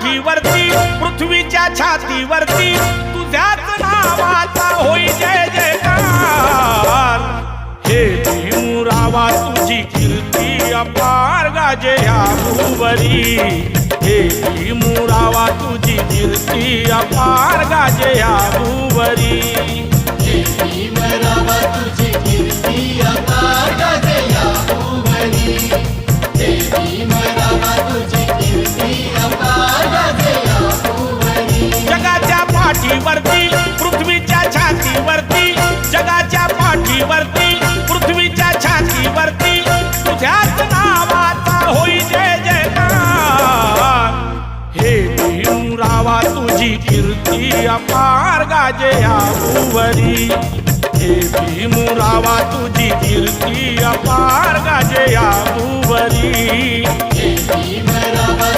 पाठीवरती पृथ्वीच्या छातीवरती तुझ्याच नावाचा होई जय जयकार। हे भीमरावा तुझी कीर्ती अपार गाजे ह्या भूवरी। हे भीमरावा तुझी कीर्ती अपार गाजे ह्या भूवरी। हे भीमरावा तुझी कीर्ती अपार गाजे ह्या भूवरी। हे भीमरावा तुझी कीर्ती अपार गाजे ह्या भूवरी। जगाच्या पाठीवरती पृथ्वीच्या छातीवरती जगाच्या पाठीवरती पृथ्वीच्या छातीवरती तुझ्याच नावाचा होई जय जयकार। हे भीमरावा तुझी कीर्ती अपार गाजे ह्या भूवरी। हे भीमरावा तुझी कीर्ती अपार गाजे ह्या भूवरी। हे भीमरावा